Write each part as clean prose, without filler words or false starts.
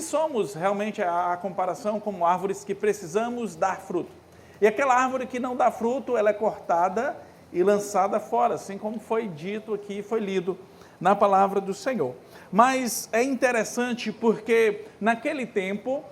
que somos realmente a comparação como árvores que precisamos dar fruto. E aquela árvore que não dá fruto, ela é cortada e lançada fora, assim como foi dito aqui, foi lido na palavra do Senhor. Mas é interessante porque naquele tempo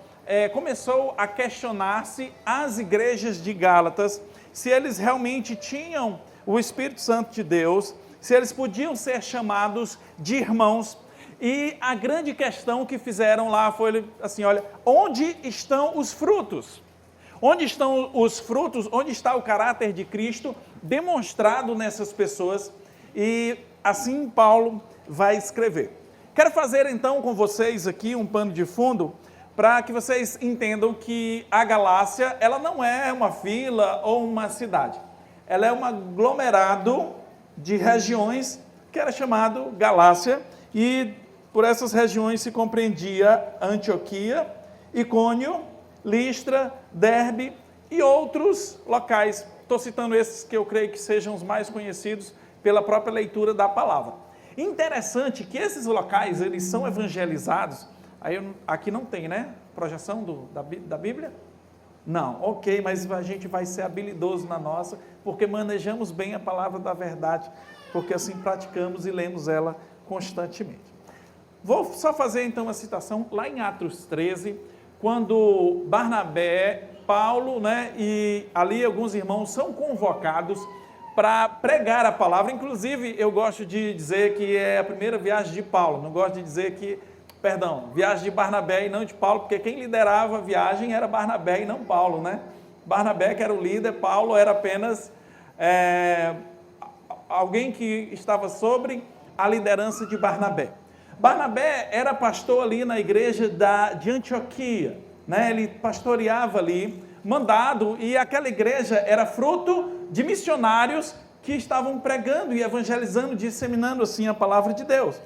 começou a questionar-se as igrejas de Gálatas, se eles realmente tinham o Espírito Santo de Deus, se eles podiam ser chamados de irmãos. E a grande questão que fizeram lá foi assim, olha, onde estão os frutos? Onde estão os frutos? Onde está o caráter de Cristo demonstrado nessas pessoas? E assim Paulo vai escrever. Quero fazer então com vocês aqui um pano de fundo para que vocês entendam que a Galácia, ela não é uma vila ou uma cidade. Ela é um aglomerado de regiões que era chamado Galácia, e por essas regiões se compreendia Antioquia, Icônio, Listra, Derbe e outros locais. Estou citando esses que eu creio que sejam os mais conhecidos pela própria leitura da palavra. Interessante que esses locais, eles são evangelizados. Aqui não tem, né? Projeção da Bíblia? Não, ok, mas a gente vai ser habilidoso na nossa, porque manejamos bem a palavra da verdade, porque assim praticamos e lemos ela constantemente. Vou só fazer então uma citação lá em Atos 13, quando Barnabé, Paulo, né, e ali alguns irmãos são convocados para pregar a palavra. Inclusive, eu gosto de dizer que é a primeira viagem de Paulo, não gosto de dizer que, viagem de Barnabé e não de Paulo, porque quem liderava a viagem era Barnabé e não Paulo, né? Barnabé que era o líder, Paulo era apenas alguém que estava sobre a liderança de Barnabé. Barnabé era pastor ali na igreja de Antioquia, né? Ele pastoreava ali, mandado, e aquela igreja era fruto de missionários que estavam pregando e evangelizando, disseminando assim a palavra de Deus.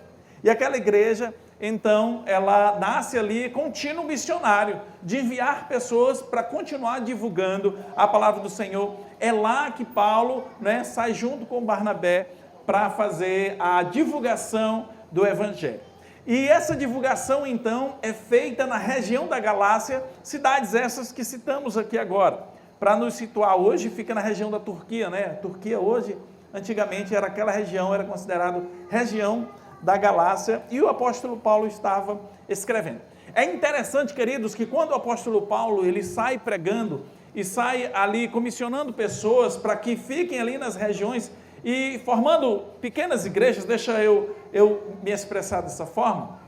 E aquela igreja, então, ela nasce ali contínuo missionário, de enviar pessoas para continuar divulgando a palavra do Senhor. É lá que Paulo, né, sai junto com Barnabé para fazer a divulgação do Evangelho. E essa divulgação, então, é feita na região da Galácia, cidades essas que citamos aqui agora. Para nos situar hoje, fica na região da Turquia, né? A Turquia hoje, antigamente, era aquela região, era considerado região da Galácia, e o apóstolo Paulo estava escrevendo. É interessante, queridos, que quando o apóstolo Paulo ele sai pregando e sai ali comissionando pessoas para que fiquem ali nas regiões e formando pequenas igrejas, deixa eu me expressar dessa forma.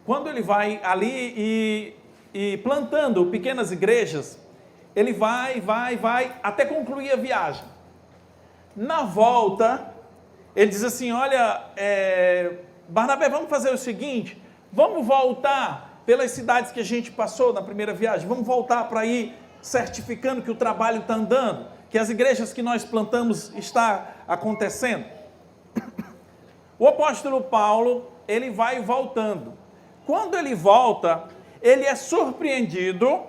Quando ele vai ali e plantando pequenas igrejas, ele vai até concluir a viagem. Na volta, ele diz assim, olha, Barnabé, vamos fazer o seguinte, vamos voltar pelas cidades que a gente passou na primeira viagem, vamos voltar para ir certificando que o trabalho está andando, que as igrejas que nós plantamos está acontecendo. O apóstolo Paulo, ele vai voltando. Quando ele volta, ele é surpreendido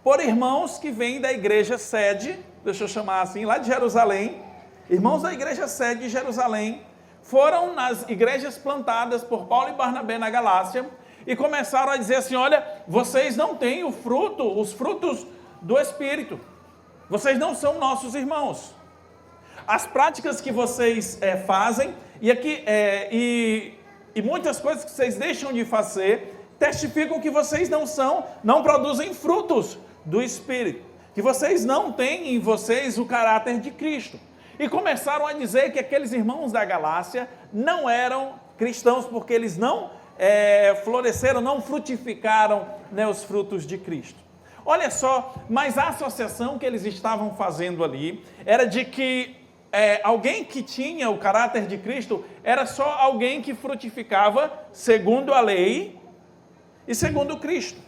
por irmãos que vêm da igreja sede, deixa eu chamar assim, lá de Jerusalém. Irmãos da igreja sede de Jerusalém foram nas igrejas plantadas por Paulo e Barnabé na Galácia e começaram a dizer assim, olha, vocês não têm os frutos do Espírito, vocês não são nossos irmãos. As práticas que vocês fazem e muitas coisas que vocês deixam de fazer testificam que vocês não produzem frutos do Espírito, que vocês não têm em vocês o caráter de Cristo. E começaram a dizer que aqueles irmãos da Galácia não eram cristãos, porque eles não floresceram, não frutificaram, né, os frutos de Cristo. Olha só, mas a associação que eles estavam fazendo ali era de que alguém que tinha o caráter de Cristo era só alguém que frutificava segundo a lei e segundo Cristo.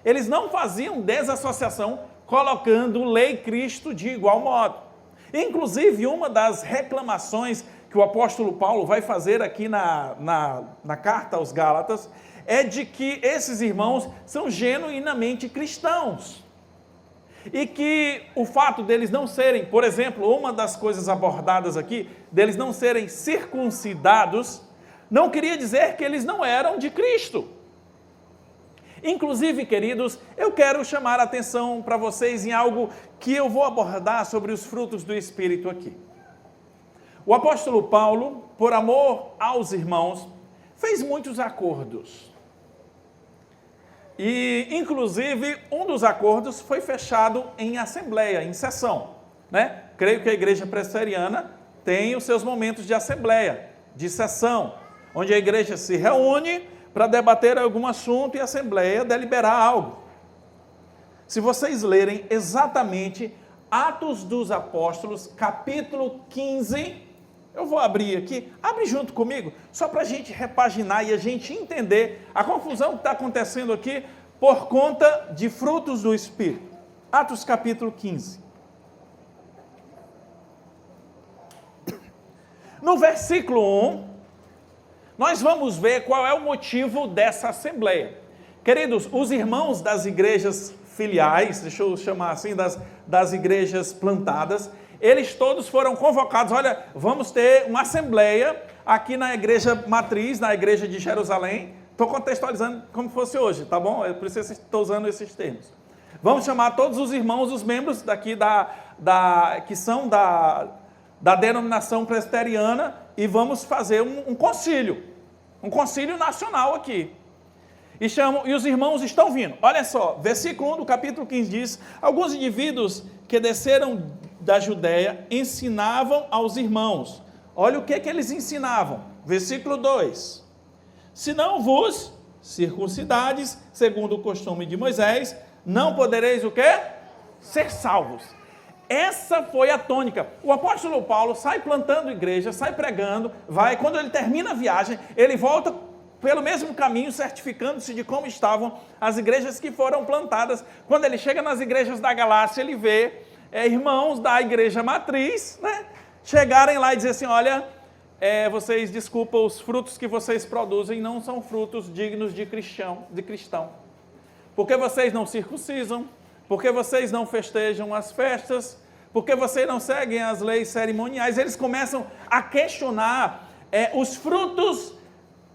Eles não faziam desassociação colocando lei e Cristo de igual modo. Inclusive, uma das reclamações que o apóstolo Paulo vai fazer aqui na carta aos Gálatas é de que esses irmãos são genuinamente cristãos. E que o fato deles não serem, por exemplo, uma das coisas abordadas aqui, deles não serem circuncidados, não queria dizer que eles não eram de Cristo. Inclusive, queridos, eu quero chamar a atenção para vocês em algo que eu vou abordar sobre os frutos do Espírito aqui. O apóstolo Paulo, por amor aos irmãos, fez muitos acordos. E, inclusive, um dos acordos foi fechado em assembleia, em sessão, né? Creio que a igreja presbiteriana tem os seus momentos de assembleia, de sessão, onde a igreja se reúne para debater algum assunto e a assembleia deliberar algo. Se vocês lerem exatamente Atos dos Apóstolos, capítulo 15, eu vou abrir aqui, abre junto comigo, só para a gente repaginar e a gente entender a confusão que está acontecendo aqui por conta de frutos do Espírito. Atos capítulo 15. No versículo 1, nós vamos ver qual é o motivo dessa assembleia. Queridos, os irmãos das igrejas filiais, deixa eu chamar assim, das igrejas plantadas, eles todos foram convocados. Olha, vamos ter uma assembleia aqui na igreja matriz, na igreja de Jerusalém. Estou contextualizando como fosse hoje, tá bom? É por isso que estou usando esses termos. Vamos chamar todos os irmãos, os membros daqui que são da denominação presbiteriana, e vamos fazer um concílio nacional aqui. E os irmãos estão vindo. Olha só, versículo 1 do capítulo 15 diz: alguns indivíduos que desceram da Judéia ensinavam aos irmãos. Olha o que eles ensinavam. Versículo 2: se não vos circuncidades, segundo o costume de Moisés, não podereis o quê? Ser salvos. Essa foi a tônica. O apóstolo Paulo sai plantando igreja, sai pregando, quando ele termina a viagem, ele volta pelo mesmo caminho, certificando-se de como estavam as igrejas que foram plantadas. Quando ele chega nas igrejas da Galácia, ele vê irmãos da igreja matriz, né, chegarem lá e dizer assim: olha, vocês, desculpa, os frutos que vocês produzem não são frutos dignos de cristão. Porque vocês não circuncisam, porque vocês não festejam as festas, porque vocês não seguem as leis cerimoniais. Eles começam a questionar os frutos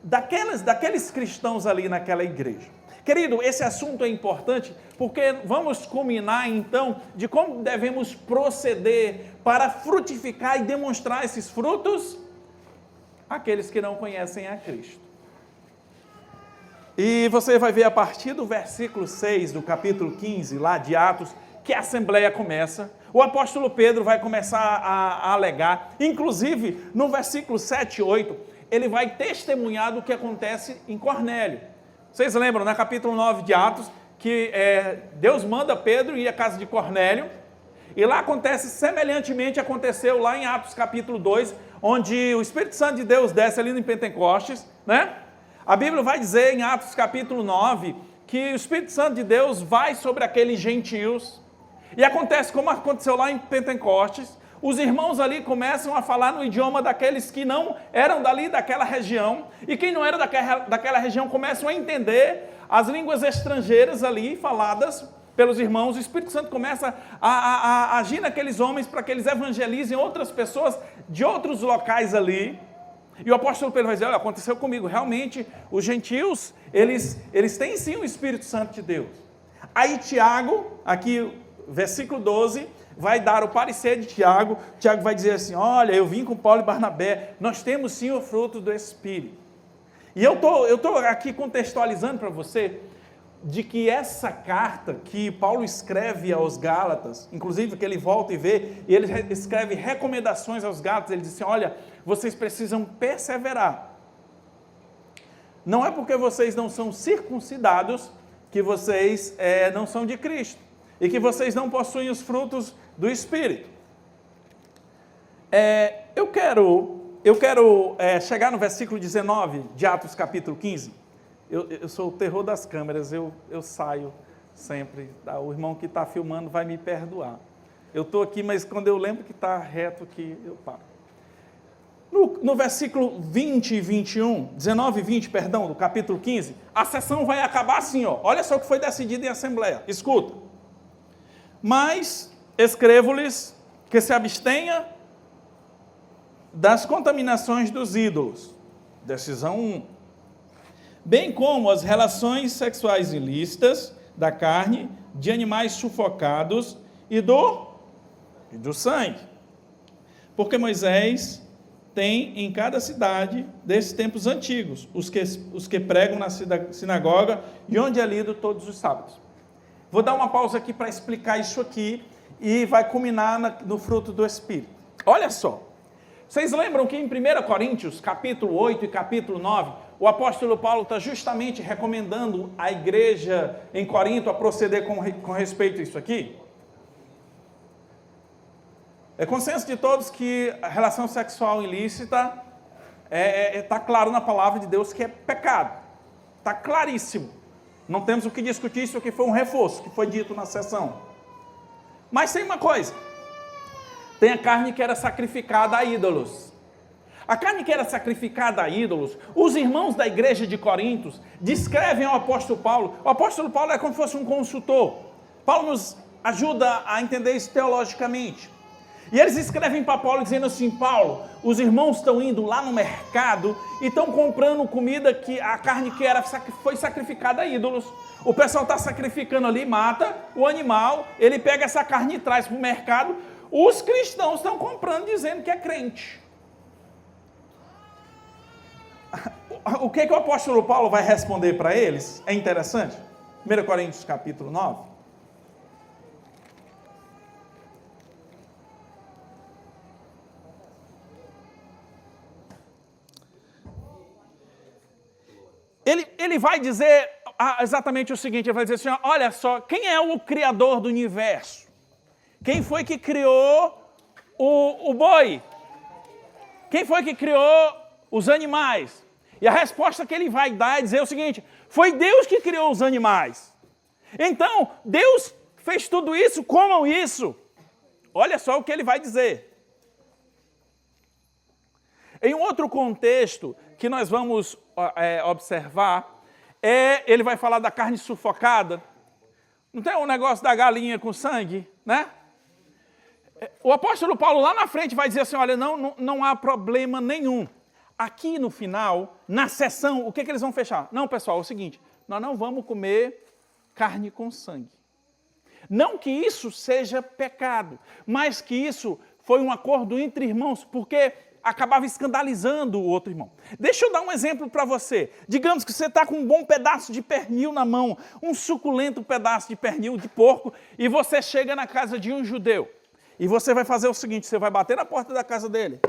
daqueles cristãos ali naquela igreja. Querido, esse assunto é importante porque vamos culminar então de como devemos proceder para frutificar e demonstrar esses frutos àqueles que não conhecem a Cristo. E você vai ver a partir do versículo 6 do capítulo 15, lá de Atos, que a assembleia começa. O apóstolo Pedro vai começar a alegar. Inclusive, no versículo 7 e 8, ele vai testemunhar do que acontece em Cornélio. Vocês lembram, no capítulo 9 de Atos, que Deus manda Pedro ir à casa de Cornélio, e lá acontece, semelhantemente aconteceu lá em Atos capítulo 2, onde o Espírito Santo de Deus desce ali em Pentecostes, né? A Bíblia vai dizer em Atos capítulo 9, que o Espírito Santo de Deus vai sobre aqueles gentios, e acontece como aconteceu lá em Pentecostes. Os irmãos ali começam a falar no idioma daqueles que não eram dali daquela região, e quem não era daquela região começam a entender as línguas estrangeiras ali faladas pelos irmãos. O Espírito Santo começa a agir naqueles homens para que eles evangelizem outras pessoas de outros locais ali. E o apóstolo Pedro vai dizer: olha, aconteceu comigo, realmente os gentios, eles têm sim o Espírito Santo de Deus. Aí Tiago, aqui versículo 12, vai dar o parecer de Tiago. Tiago vai dizer assim: olha, eu vim com Paulo e Barnabé, nós temos sim o fruto do Espírito. E eu tô aqui contextualizando para você, de que essa carta que Paulo escreve aos Gálatas, inclusive que ele volta e vê, e ele escreve recomendações aos Gálatas, ele diz assim: olha, vocês precisam perseverar. Não é porque vocês não são circuncidados que vocês não são de Cristo, e que vocês não possuem os frutos do Espírito. Eu quero chegar no versículo 19 de Atos capítulo 15. Eu sou o terror das câmeras, eu saio sempre. O irmão que está filmando vai me perdoar. Eu estou aqui, mas quando eu lembro que está reto aqui, eu paro. No versículo 20 e 21, 19 e 20, perdão, do capítulo 15, a sessão vai acabar assim, ó. Olha só o que foi decidido em assembleia. Escuta. Mas escrevo-lhes que se abstenha das contaminações dos ídolos. Decisão 1. Bem como as relações sexuais ilícitas da carne, de animais sufocados e do sangue. Porque Moisés tem em cada cidade desses tempos antigos, os que pregam na sinagoga e onde é lido todos os sábados. Vou dar uma pausa aqui para explicar isso aqui e vai culminar no fruto do Espírito. Olha só, vocês lembram que em 1 Coríntios, capítulo 8 e capítulo 9, o apóstolo Paulo está justamente recomendando à igreja em Corinto a proceder com respeito a isso aqui? É consenso de todos que a relação sexual ilícita está claro na palavra de Deus que é pecado. Está claríssimo. Não temos o que discutir, isso aqui foi um reforço que foi dito na sessão. Mas tem uma coisa. Tem a carne que era sacrificada a ídolos. A carne que era sacrificada a ídolos, os irmãos da igreja de Corinto descrevem ao apóstolo Paulo. O apóstolo Paulo é como se fosse um consultor. Paulo nos ajuda a entender isso teologicamente. E eles escrevem para Paulo dizendo assim: Paulo, os irmãos estão indo lá no mercado e estão comprando comida que a carne que foi sacrificada a ídolos. O pessoal está sacrificando ali, mata o animal, ele pega essa carne e traz para o mercado. Os cristãos estão comprando dizendo que é crente. O que o apóstolo Paulo vai responder para eles? É interessante. 1 Coríntios capítulo 9. Ele vai dizer exatamente o seguinte, ele vai dizer assim, olha só, quem é o criador do universo? Quem foi que criou o boi? Quem foi que criou os animais? E a resposta que ele vai dar é dizer o seguinte, foi Deus que criou os animais. Então, Deus fez tudo isso, comam isso. Olha só o que ele vai dizer. Em um outro contexto que nós vamos observar, ele vai falar da carne sufocada. Não tem um negócio da galinha com sangue, né? O apóstolo Paulo lá na frente vai dizer assim, olha, não há problema nenhum. Aqui no final, na sessão, o que eles vão fechar? Não, pessoal, é o seguinte, nós não vamos comer carne com sangue. Não que isso seja pecado, mas que isso foi um acordo entre irmãos, porque acabava escandalizando o outro irmão. Deixa eu dar um exemplo para você. Digamos que você está com um bom pedaço de pernil na mão, um suculento pedaço de pernil de porco, e você chega na casa de um judeu. E você vai fazer o seguinte, você vai bater na porta da casa dele.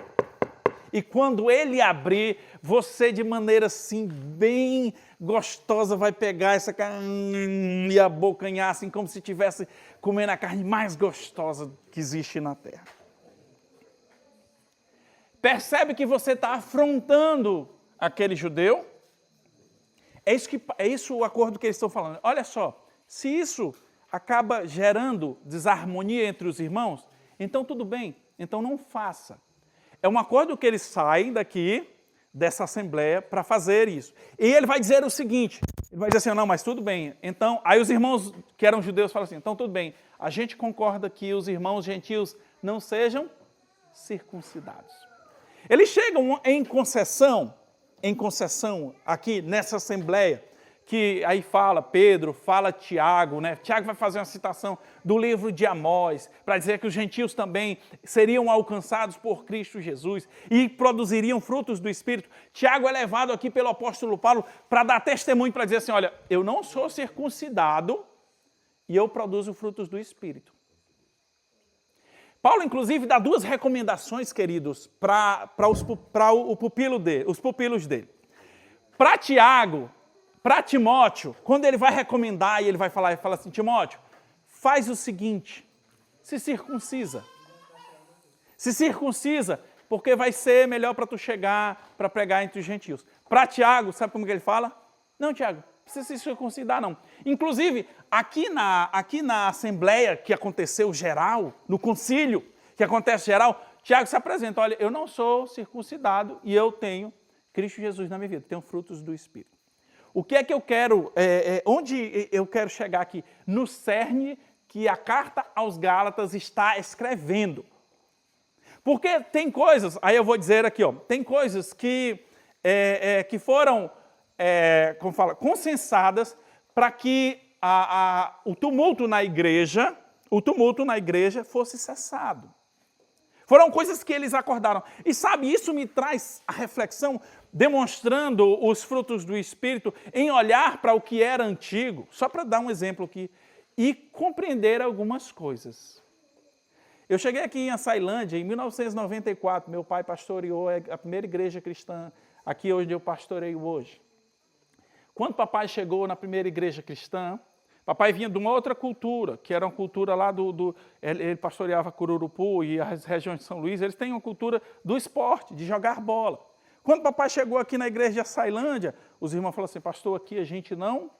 E quando ele abrir, você de maneira assim, bem gostosa, vai pegar essa carne e abocanhar, assim como se estivesse comendo a carne mais gostosa que existe na terra. Percebe que você está afrontando aquele judeu? É isso o acordo que eles estão falando. Olha só, se isso acaba gerando desarmonia entre os irmãos, então tudo bem, então não faça. É um acordo que eles saem daqui, dessa assembleia, para fazer isso. E ele vai dizer o seguinte, ele vai dizer assim, não, mas tudo bem. Então, aí os irmãos que eram judeus falam assim, então tudo bem, a gente concorda que os irmãos gentios não sejam circuncidados. Eles chegam em concessão aqui nessa assembleia, que aí fala Pedro, fala Tiago, né? Tiago vai fazer uma citação do livro de Amós, para dizer que os gentios também seriam alcançados por Cristo Jesus e produziriam frutos do Espírito. Tiago é levado aqui pelo apóstolo Paulo para dar testemunho, para dizer assim, olha, eu não sou circuncidado e eu produzo frutos do Espírito. Paulo, inclusive, dá duas recomendações, queridos, para os pupilos dele. Para Tiago, para Timóteo, quando ele vai recomendar e ele vai falar, ele fala assim, Timóteo, faz o seguinte, se circuncisa. Se circuncisa, porque vai ser melhor para tu chegar, para pregar entre os gentios. Para Tiago, sabe como que ele fala? Não, Tiago, não precisa se circuncidar, não. Inclusive, aqui na assembleia que aconteceu geral, no concílio que acontece geral, Tiago se apresenta, olha, eu não sou circuncidado e eu tenho Cristo Jesus na minha vida, tenho frutos do Espírito. O que é que eu quero, onde eu quero chegar aqui? No cerne que a carta aos Gálatas está escrevendo. Porque tem coisas, aí eu vou dizer aqui, ó, tem coisas que que foram, como fala, consensadas para que o tumulto na igreja fosse cessado. Foram coisas que eles acordaram. E sabe, isso me traz a reflexão, demonstrando os frutos do Espírito em olhar para o que era antigo, só para dar um exemplo aqui, e compreender algumas coisas. Eu cheguei aqui em Açailândia em 1994, meu pai pastoreou a primeira igreja cristã, aqui onde eu pastoreio hoje. Quando papai chegou na primeira igreja cristã, papai vinha de uma outra cultura, que era uma cultura lá ele pastoreava Cururupu e as regiões de São Luís, eles têm uma cultura do esporte, de jogar bola. Quando papai chegou aqui na igreja de Açailândia, os irmãos falaram assim, pastor, aqui a gente não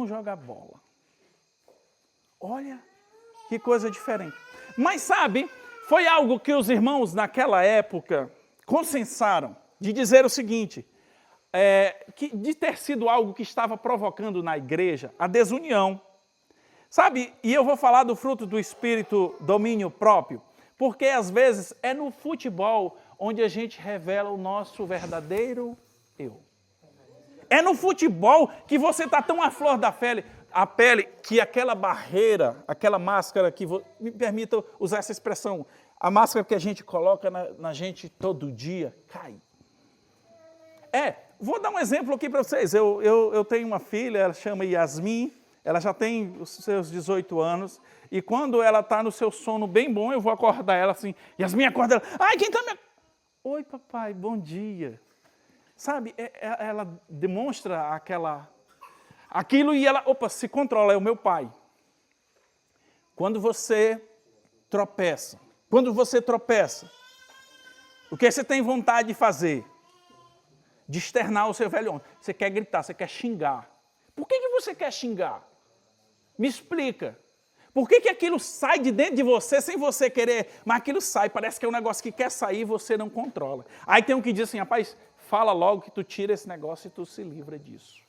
joga bola. Olha, que coisa diferente. Mas sabe, foi algo que os irmãos naquela época consensaram, de dizer o seguinte, de ter sido algo que estava provocando na igreja a desunião. Sabe, e eu vou falar do fruto do Espírito, domínio próprio, porque às vezes é no futebol onde a gente revela o nosso verdadeiro eu. É no futebol que você está tão à flor da pele, que aquela barreira, aquela máscara que, me permita usar essa expressão, a máscara que a gente coloca na gente todo dia, cai. Vou dar um exemplo aqui para vocês. Eu tenho uma filha, ela chama Yasmin, ela já tem os seus 18 anos, e quando ela está no seu sono bem bom, eu vou acordar ela assim, Yasmin, acorda ela, ai, quem está me... Oi, papai, bom dia. Sabe, ela demonstra aquilo e ela, se controla, é o meu pai. Quando você tropeça, o que você tem vontade de fazer? De externar o seu velho homem. Você quer gritar, você quer xingar. Por que você quer xingar? Me explica. Por que aquilo sai de dentro de você sem você querer? Mas aquilo sai, parece que é um negócio que quer sair e você não controla. Aí tem um que diz assim, rapaz, fala logo que tu tira esse negócio e tu se livra disso.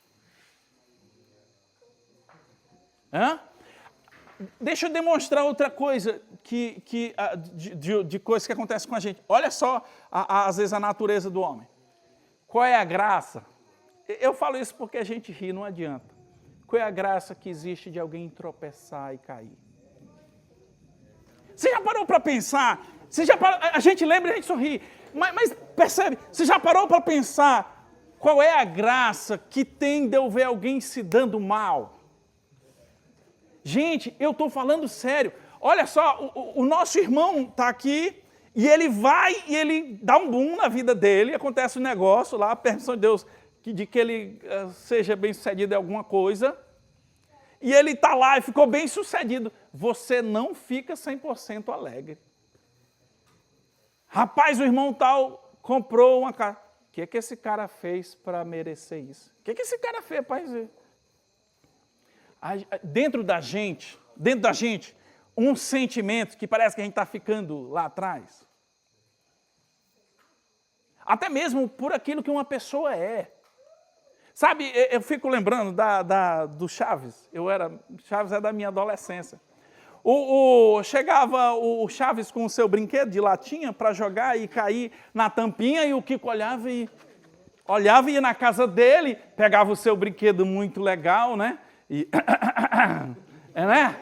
Deixa eu demonstrar outra coisa de coisas que acontecem com a gente. Olha só, às vezes, a natureza do homem. Qual é a graça? Eu falo isso porque a gente ri, não adianta. Qual é a graça que existe de alguém tropeçar e cair? Você já parou para pensar? A gente lembra e a gente sorri. Mas percebe, você já parou para pensar qual é a graça que tem de eu ver alguém se dando mal? Gente, eu estou falando sério. Olha só, o nosso irmão está aqui e ele vai e ele dá um boom na vida dele, acontece um negócio lá, a permissão de Deus de que ele seja bem sucedido em alguma coisa, e ele está lá e ficou bem sucedido. Você não fica 100% alegre. Rapaz, o irmão tal comprou uma casa. O que esse cara fez para merecer isso? O que esse cara fez para dizer? Dentro da gente, um sentimento que parece que a gente está ficando lá atrás. Até mesmo por aquilo que uma pessoa é. Sabe, eu fico lembrando do Chaves. Chaves é da minha adolescência. Chegava o Chaves com o seu brinquedo de latinha para jogar e cair na tampinha, e o Kiko olhava e ia na casa dele, pegava o seu brinquedo muito legal, né? E, né?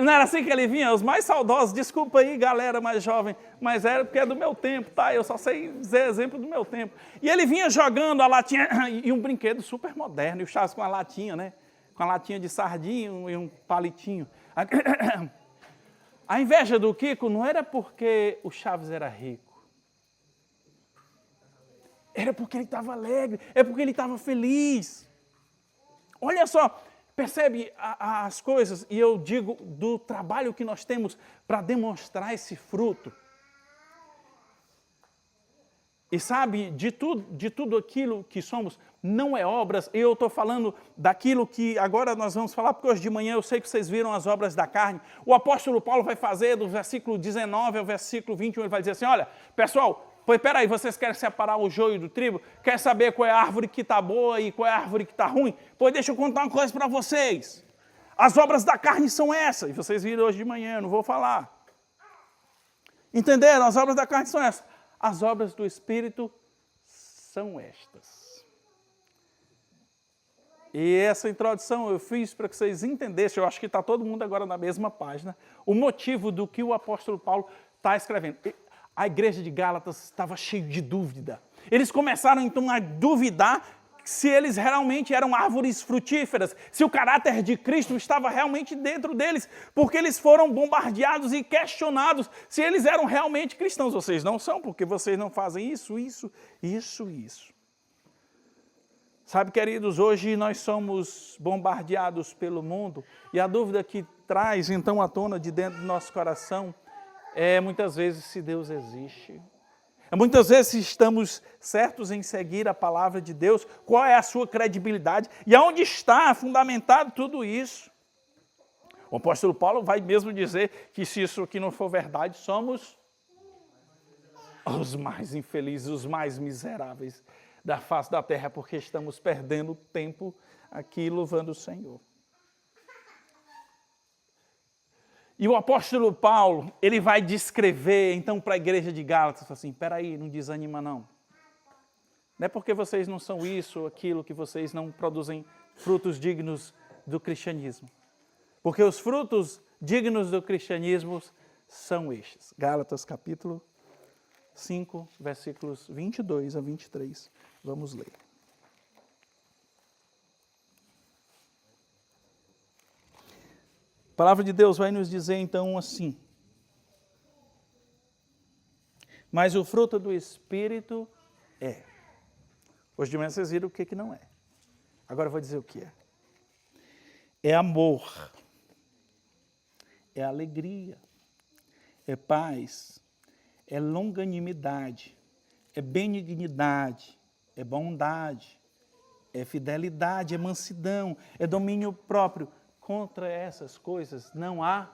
Não era assim que ele vinha? Os mais saudosos, desculpa aí, galera mais jovem, mas era porque é do meu tempo, tá? Eu só sei dizer exemplo do meu tempo. E ele vinha jogando a latinha, e um brinquedo super moderno, e o Chaves com a latinha, né? Com a latinha de sardinha e um palitinho. A inveja do Kiko não era porque o Chaves era rico. Era porque ele estava alegre, é porque ele estava feliz. Olha só, percebe as coisas, e eu digo do trabalho que nós temos para demonstrar esse fruto. E sabe, de tudo aquilo que somos, não é obras, e eu estou falando daquilo que agora nós vamos falar, porque hoje de manhã eu sei que vocês viram as obras da carne. O apóstolo Paulo vai fazer do versículo 19 ao versículo 21, ele vai dizer assim, olha, pessoal, pois peraí, vocês querem separar o joio do trigo? Quer saber qual é a árvore que está boa e qual é a árvore que está ruim? Pois deixa eu contar uma coisa para vocês. As obras da carne são essas, e vocês viram hoje de manhã, eu não vou falar. Entenderam? As obras da carne são essas. As obras do Espírito são estas. E essa introdução eu fiz para que vocês entendessem, eu acho que está todo mundo agora na mesma página, o motivo do que o apóstolo Paulo está escrevendo. A igreja de Gálatas estava cheia de dúvida. Eles começaram então a duvidar se eles realmente eram árvores frutíferas, se o caráter de Cristo estava realmente dentro deles, porque eles foram bombardeados e questionados se eles eram realmente cristãos. Vocês não são, porque vocês não fazem isso. Sabe, queridos, hoje nós somos bombardeados pelo mundo e a dúvida que traz então à tona de dentro do nosso coração é muitas vezes se Deus existe. Muitas vezes estamos certos em seguir a palavra de Deus, qual é a sua credibilidade e aonde está fundamentado tudo isso. O apóstolo Paulo vai mesmo dizer que se isso aqui não for verdade, somos os mais infelizes, os mais miseráveis da face da terra, porque estamos perdendo tempo aqui louvando o Senhor. E o apóstolo Paulo, ele vai descrever, então, para a igreja de Gálatas, assim, espera aí, não desanima não. Não é porque vocês não são isso ou aquilo, que vocês não produzem frutos dignos do cristianismo. Porque os frutos dignos do cristianismo são estes. Gálatas capítulo 5, versículos 22 a 23. Vamos ler. A palavra de Deus vai nos dizer então assim: mas o fruto do Espírito é. Hoje de manhã vocês viram o que não é. Agora eu vou dizer o que é. É amor, é alegria, é paz, é longanimidade, é benignidade, é bondade, é fidelidade, é mansidão, é domínio próprio. Contra essas coisas não há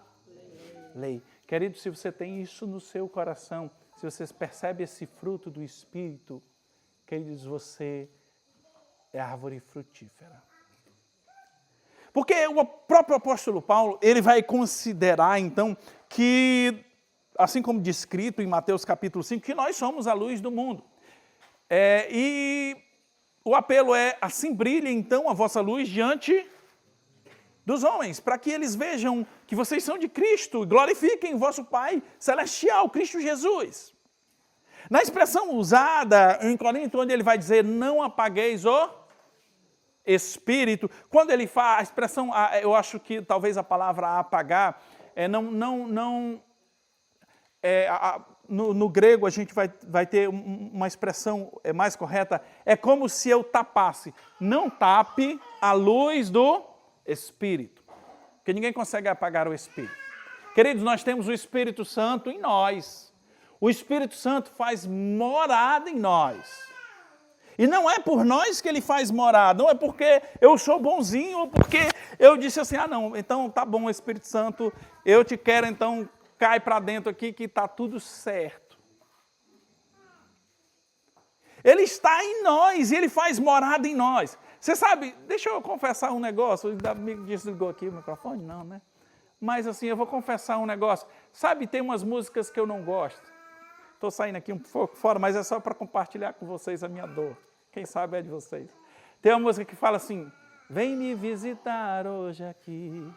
lei. Querido, se você tem isso no seu coração, se você percebe esse fruto do Espírito, queridos, você é árvore frutífera. Porque o próprio apóstolo Paulo, ele vai considerar, então, que, assim como descrito em Mateus capítulo 5, que nós somos a luz do mundo. E o apelo é, assim brilhe, então, a vossa luz diante dos homens, para que eles vejam que vocês são de Cristo e glorifiquem o vosso Pai celestial, Cristo Jesus. Na expressão usada em Corinto, onde ele vai dizer, não apagueis o Espírito, quando ele fala, a expressão, eu acho que talvez a palavra apagar, no grego a gente vai ter uma expressão mais correta, é como se eu tapasse, não tape a luz do Espírito, porque ninguém consegue apagar o Espírito. Queridos, nós temos o Espírito Santo em nós. O Espírito Santo faz morada em nós. E não é por nós que ele faz morada, não é porque eu sou bonzinho ou porque eu disse assim, não, então tá bom, Espírito Santo, eu te quero, então cai para dentro aqui que está tudo certo. Ele está em nós e ele faz morada em nós. Você sabe, deixa eu confessar um negócio, me desligou aqui o microfone? Não, né? Mas assim, eu vou confessar um negócio. Sabe, tem umas músicas que eu não gosto. Estou saindo aqui um pouco fora, mas é só para compartilhar com vocês a minha dor. Quem sabe é de vocês. Tem uma música que fala assim, vem me visitar hoje aqui.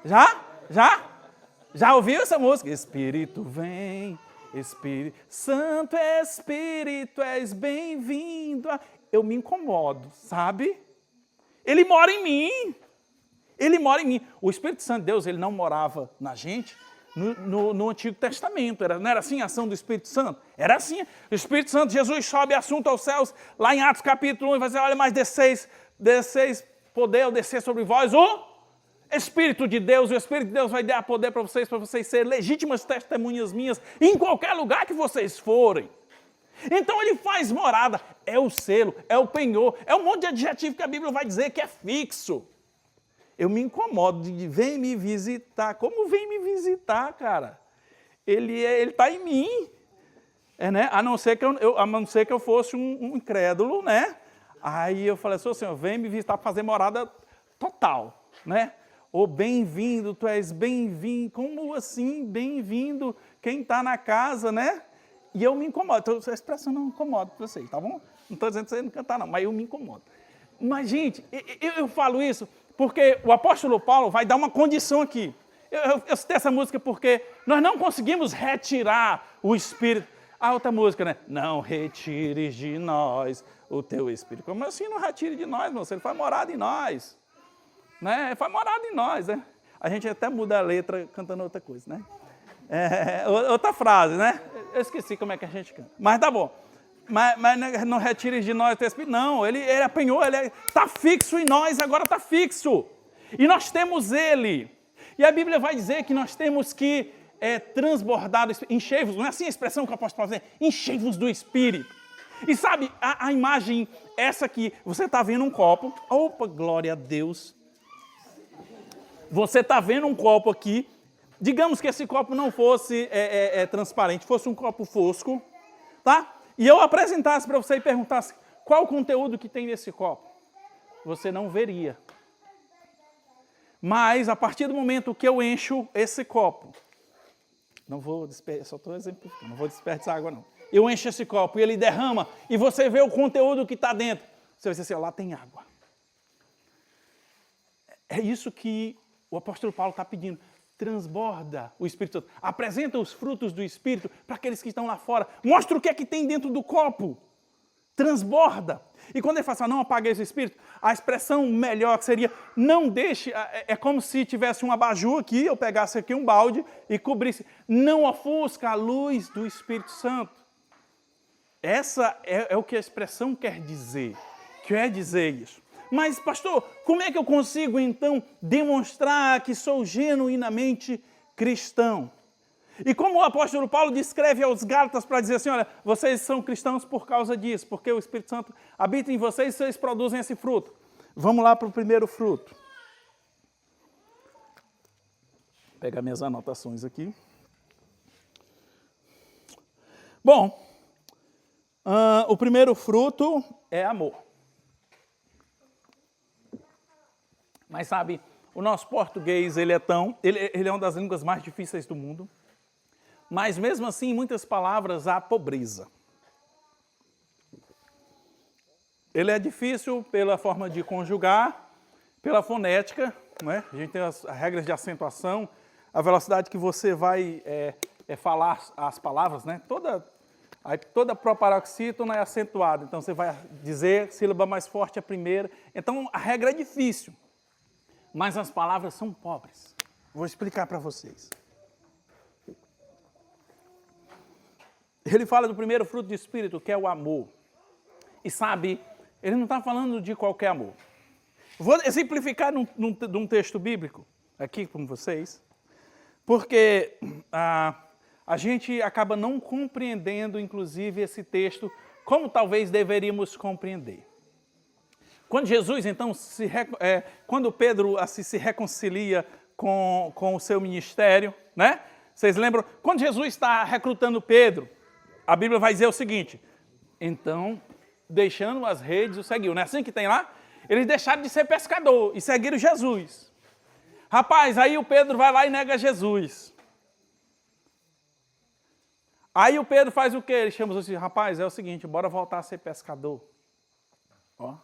Já ouviu essa música? Espírito vem, Espírito Santo Espírito, és bem-vindo. Eu me incomodo, sabe? Ele mora em mim. Ele mora em mim. O Espírito Santo de Deus, ele não morava na gente no Antigo Testamento. Não era assim a ação do Espírito Santo? Era assim. O Espírito Santo, Jesus sobe assunto aos céus, lá em Atos capítulo 1, e vai dizer, olha, mas desceis poder, descer sobre vós o Espírito de Deus. O Espírito de Deus vai dar poder para vocês serem legítimas testemunhas minhas em qualquer lugar que vocês forem. Então ele faz morada, é o selo, é o penhor, é um monte de adjetivo que a Bíblia vai dizer que é fixo. Eu me incomodo de vem me visitar. Como vem me visitar, cara? Ele está em mim. Né? A não ser que eu fosse um incrédulo, né? Aí eu falei assim, Senhor, vem me visitar para fazer morada total, né? Ou bem-vindo, tu és bem-vindo. Como assim, bem-vindo? Quem está na casa, né? E eu me incomodo. Então, essa expressão não incomoda vocês, tá bom? Não estou dizendo que você não cantar, não, mas eu me incomodo. Mas, gente, eu falo isso porque o apóstolo Paulo vai dar uma condição aqui. Eu citei essa música porque nós não conseguimos retirar o Espírito. A outra música, né? Não retires de nós o teu Espírito. Como assim não retire de nós, moço? Ele foi morado em nós. Né? Ele foi morado em nós, né? A gente até muda a letra cantando outra coisa, né? Outra frase, né? Eu esqueci como é que a gente canta. Mas tá bom. Mas não retires de nós o teu Espírito. Não, ele apanhou, ele está fixo em nós, agora está fixo. E nós temos ele. E a Bíblia vai dizer que nós temos que transbordar do Espírito. Enchei-vos, não é assim a expressão que o apóstolo Paulo diz? Enchei-vos do Espírito. E sabe, a imagem, essa aqui, você está vendo um copo. Opa, glória a Deus. Você está vendo um copo aqui. Digamos que esse copo não fosse transparente, fosse um copo fosco, tá? E eu apresentasse para você e perguntasse qual o conteúdo que tem nesse copo. Você não veria. Mas, a partir do momento que eu encho esse copo, não vou desperdiçar, só estou exemplificando, não vou desperdiçar água não. Eu encho esse copo e ele derrama, e você vê o conteúdo que está dentro. Você vai dizer assim, ó, lá tem água. É isso que o apóstolo Paulo está pedindo. Transborda o Espírito Santo. Apresenta os frutos do Espírito para aqueles que estão lá fora. Mostra o que é que tem dentro do copo. Transborda. E quando ele fala assim, não apague esse Espírito, a expressão melhor que seria, não deixe, é como se tivesse um abajur aqui, eu pegasse aqui um balde e cobrisse. Não ofusca a luz do Espírito Santo. Essa é o que a expressão quer dizer. Quer dizer isso. Mas, pastor, como é que eu consigo, então, demonstrar que sou genuinamente cristão? E como o apóstolo Paulo descreve aos Gálatas para dizer assim, olha, vocês são cristãos por causa disso, porque o Espírito Santo habita em vocês e vocês produzem esse fruto. Vamos lá para o primeiro fruto. Vou pegar minhas anotações aqui. Bom, o primeiro fruto é amor. Mas sabe, o nosso português, ele é uma das línguas mais difíceis do mundo. Mas mesmo assim, em muitas palavras, há pobreza. Ele é difícil pela forma de conjugar, pela fonética, né? A gente tem as regras de acentuação, a velocidade que você vai falar as palavras, né? Toda proparoxítona é acentuada, então você vai dizer sílaba mais forte a primeira. Então a regra é difícil. Mas as palavras são pobres. Vou explicar para vocês. Ele fala do primeiro fruto do Espírito, que é o amor. E sabe, ele não está falando de qualquer amor. Vou exemplificar num texto bíblico, aqui com vocês, porque a gente acaba não compreendendo, inclusive, esse texto, como talvez deveríamos compreender. Quando Jesus, então, quando Pedro se reconcilia com o seu ministério, né? Vocês lembram? Quando Jesus está recrutando Pedro, a Bíblia vai dizer o seguinte, então, deixando as redes, o seguiu. Não é assim que tem lá? Eles deixaram de ser pescador e seguiram Jesus. Rapaz, aí o Pedro vai lá e nega Jesus. Aí o Pedro faz o quê? Ele chama assim, rapaz, é o seguinte, bora voltar a ser pescador. Ó.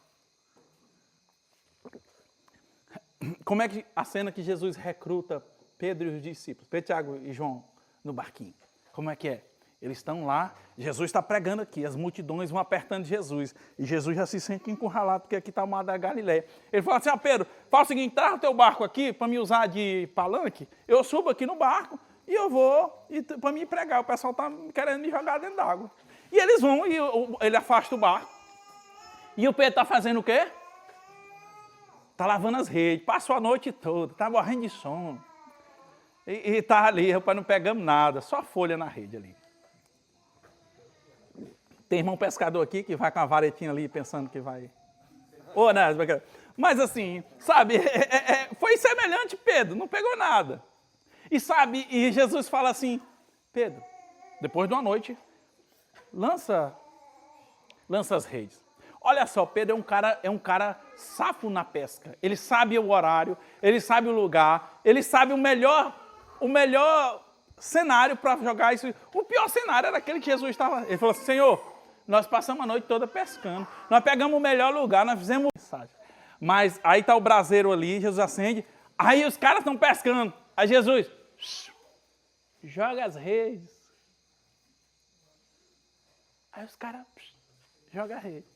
Como é que a cena que Jesus recruta Pedro e os discípulos, Pedro, Tiago e João, no barquinho? Como é que é? Eles estão lá, Jesus está pregando aqui, as multidões vão apertando Jesus. E Jesus já se sente encurralado, porque aqui está o mar da Galileia. Ele fala assim, Pedro, fala o seguinte, traz o teu barco aqui para me usar de palanque, eu subo aqui no barco e eu vou para me pregar. O pessoal está querendo me jogar dentro d'água. E eles vão, e ele afasta o barco. E o Pedro está fazendo o quê? Está lavando as redes, passou a noite toda, está morrendo de sono. E está ali, rapaz, não pegamos nada, só folha na rede ali. Tem irmão pescador aqui que vai com a varetinha ali pensando que vai... Oh, não, mas assim, sabe, foi semelhante, Pedro, não pegou nada. E sabe, e Jesus fala assim, Pedro, depois de uma noite, lança as redes. Olha só, Pedro é um cara safo na pesca. Ele sabe o horário, ele sabe o lugar, ele sabe o melhor cenário para jogar isso. O pior cenário era aquele que Jesus estava... Ele falou assim, Senhor, Nós passamos a noite toda pescando. Nós pegamos o melhor lugar, nós fizemos mensagem. Mas aí está o braseiro ali, Jesus acende. Aí os caras estão pescando. Aí Jesus, joga as redes. Aí os caras, joga a rede.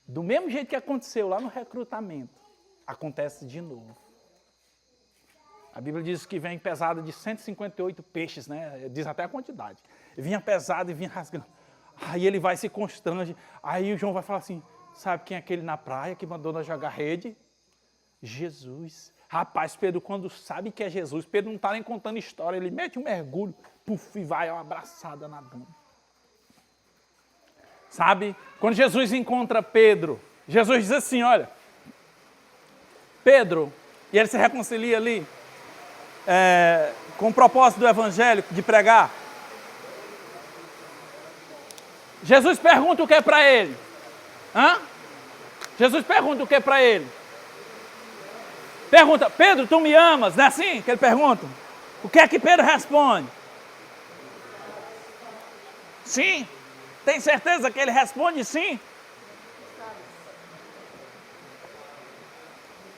Do mesmo jeito que aconteceu lá no recrutamento, acontece de novo. A Bíblia diz que vem pesada de 158 peixes, né? Diz até a quantidade. Vinha pesado e vinha rasgando. Aí ele vai se constrange. Aí o João vai falar assim, sabe quem é aquele na praia que mandou nós jogar rede? Jesus. Rapaz, Pedro, quando sabe que é Jesus, Pedro não está nem contando história, ele mete um mergulho, puf, e vai uma abraçada nadando. Sabe? Quando Jesus encontra Pedro, Jesus diz assim, olha, Pedro, e ele se reconcilia ali, com o propósito do evangelho, de pregar. Jesus pergunta o que é para ele? Jesus pergunta o que é para ele? Pergunta, Pedro, tu me amas? Não é assim que ele pergunta? O que é que Pedro responde? Sim. Tem certeza que ele responde sim?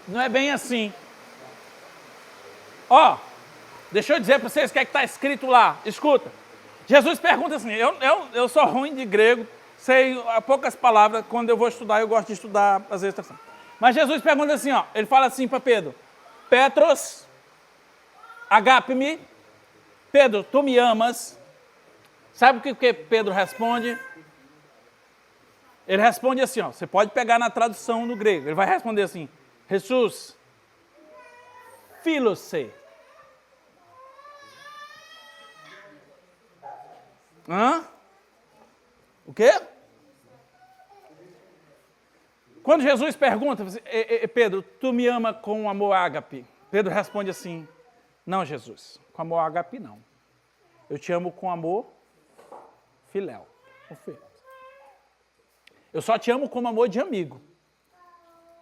Não é bem assim. Ó, deixa eu dizer para vocês o que é que está escrito lá. Escuta. Jesus pergunta assim, eu sou ruim de grego, sei poucas palavras, quando eu vou estudar, eu gosto de estudar às vezes. Mas Jesus pergunta assim, ó, ele fala assim para Pedro, Petros, agape-me, Pedro, tu me amas? Sabe o que Pedro responde? Ele responde assim, ó, você pode pegar na tradução no grego, ele vai responder assim, Jesus, filose. O quê? Quando Jesus pergunta, Pedro, tu me ama com amor ágape? Pedro responde assim, não, Jesus, com amor ágape não. Eu te amo com amor filéu. Eu só te amo como amor de amigo.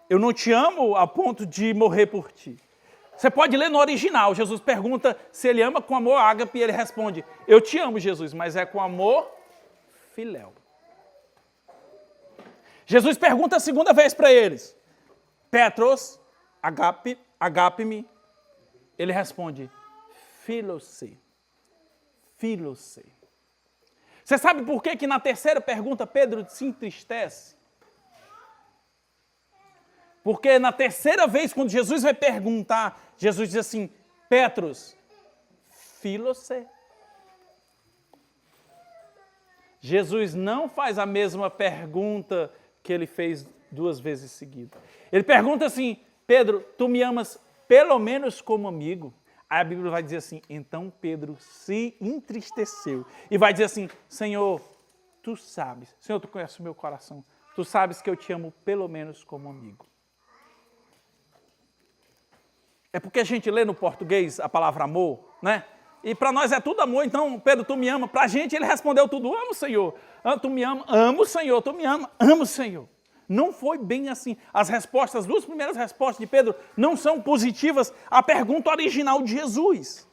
Eu não te amo a ponto de morrer por ti. Você pode ler no original, Jesus pergunta se ele ama com amor ágape e ele responde, eu te amo, Jesus, mas é com amor filéu. Jesus pergunta a segunda vez para eles, Petros, agape-me, ele responde, filose, filose. Você sabe por que na terceira pergunta Pedro se entristece? Porque na terceira vez, quando Jesus vai perguntar, Jesus diz assim, Petros, filose. Jesus não faz a mesma pergunta que ele fez 2 vezes seguidas. Ele pergunta assim, Pedro, tu me amas pelo menos como amigo? Aí a Bíblia vai dizer assim, então Pedro se entristeceu. E vai dizer assim, Senhor, tu sabes, Senhor, tu conheces o meu coração, tu sabes que eu te amo pelo menos como amigo. É porque a gente lê no português a palavra amor, né? E para nós é tudo amor, então, Pedro, tu me ama. Para a gente ele respondeu tudo, amo, Senhor. Tu me ama, amo, Senhor. Tu me ama, amo, Senhor. Não foi bem assim. As respostas, as 2 primeiras respostas de Pedro não são positivas à pergunta original de Jesus.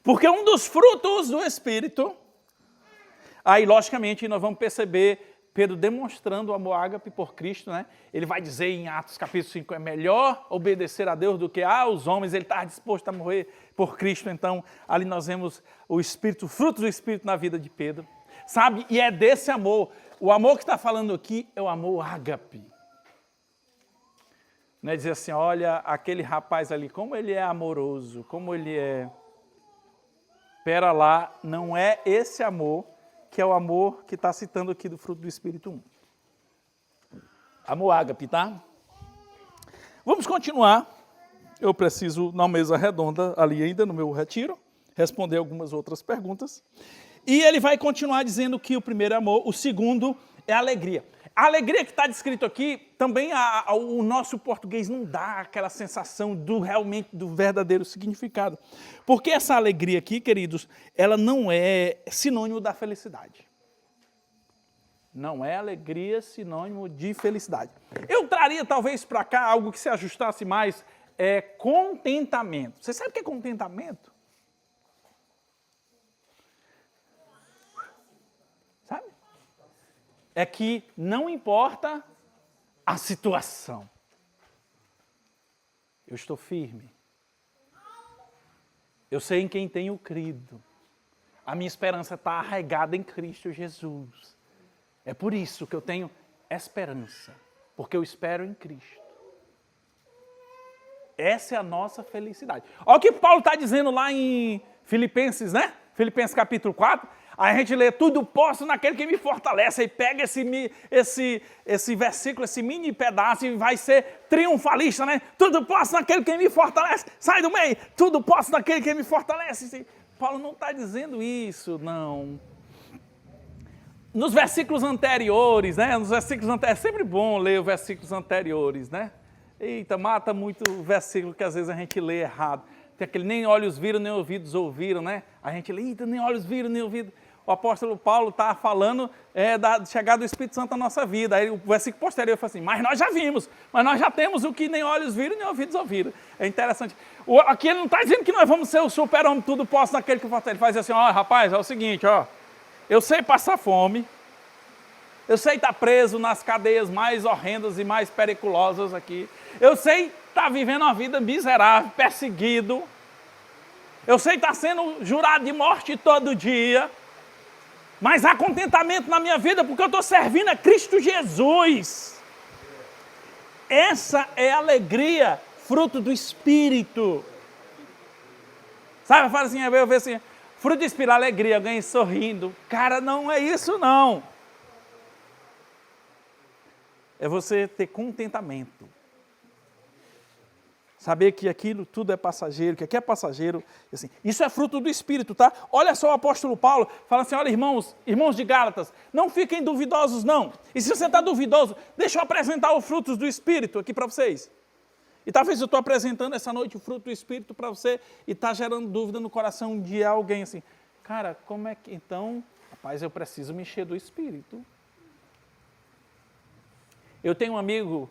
Porque um dos frutos do Espírito, aí logicamente nós vamos perceber Pedro demonstrando o amor ágape por Cristo, né? Ele vai dizer em Atos capítulo 5, é melhor obedecer a Deus do que aos homens, ele está disposto a morrer por Cristo, então ali nós vemos o Espírito, o fruto do Espírito na vida de Pedro, sabe? E é desse amor, o amor que está falando aqui é o amor ágape. Não é dizer assim, olha, aquele rapaz ali, como ele é amoroso, como ele é... Pera lá, não é esse amor que é o amor que está citando aqui do fruto do Espírito 1. Amor ágape, tá? Vamos continuar. Eu preciso, na mesa redonda, ali ainda no meu retiro, responder algumas outras perguntas. E ele vai continuar dizendo que o primeiro é amor, o segundo é alegria. A alegria que está descrito aqui, também o nosso português não dá aquela sensação do verdadeiro significado. Porque essa alegria aqui, queridos, ela não é sinônimo da felicidade. Não é alegria sinônimo de felicidade. Eu traria talvez para cá algo que se ajustasse mais, contentamento. Você sabe o que é contentamento? é que não importa a situação, eu estou firme. Eu sei em quem tenho crido. A minha esperança está arraigada em Cristo Jesus. É por isso que eu tenho esperança, porque eu espero em Cristo. Essa é a nossa felicidade. Olha o que Paulo está dizendo lá em Filipenses, né? Filipenses capítulo 4. Aí a gente lê, tudo posso naquele que me fortalece. Aí pega esse versículo, esse mini pedaço e vai ser triunfalista, né? Tudo posso naquele que me fortalece. Sai do meio. Tudo posso naquele que me fortalece. Paulo não está dizendo isso, não. Nos versículos anteriores, né? É sempre bom ler os versículos anteriores, né? Eita, mata muito o versículo que às vezes a gente lê errado. Tem aquele nem olhos viram, nem ouvidos ouviram, né? A gente lê, eita, nem olhos viram, nem ouvidos. O apóstolo Paulo está falando da chegada do Espírito Santo na nossa vida. Aí o versículo posterior fala assim, mas nós já vimos, mas nós já temos o que nem olhos viram, nem ouvidos ouviram. É interessante. Aqui ele não está dizendo que nós vamos ser o super-homem, tudo posso naquele que fortalece. Ele faz assim, ó, rapaz, é o seguinte, ó. Eu sei passar fome, eu sei estar preso nas cadeias mais horrendas e mais periculosas aqui. Eu sei estar vivendo uma vida miserável, perseguido. Eu sei estar sendo jurado de morte todo dia. Mas há contentamento na minha vida porque eu estou servindo a Cristo Jesus. Essa é a alegria, fruto do Espírito. Sabe, fala assim, eu vejo assim, fruto do Espírito, alegria, alguém sorrindo. Cara, não é isso não. É você ter contentamento. Saber que aquilo tudo é passageiro, que aqui é passageiro. Assim, isso é fruto do Espírito, tá? Olha só o apóstolo Paulo, fala assim, olha irmãos de Gálatas, não fiquem duvidosos não. E se você está duvidoso, deixa eu apresentar os frutos do Espírito aqui para vocês. E talvez eu estou apresentando essa noite o fruto do Espírito para você e está gerando dúvida no coração de alguém assim. Cara, como é que... Então, rapaz, eu preciso me encher do Espírito. Eu tenho um amigo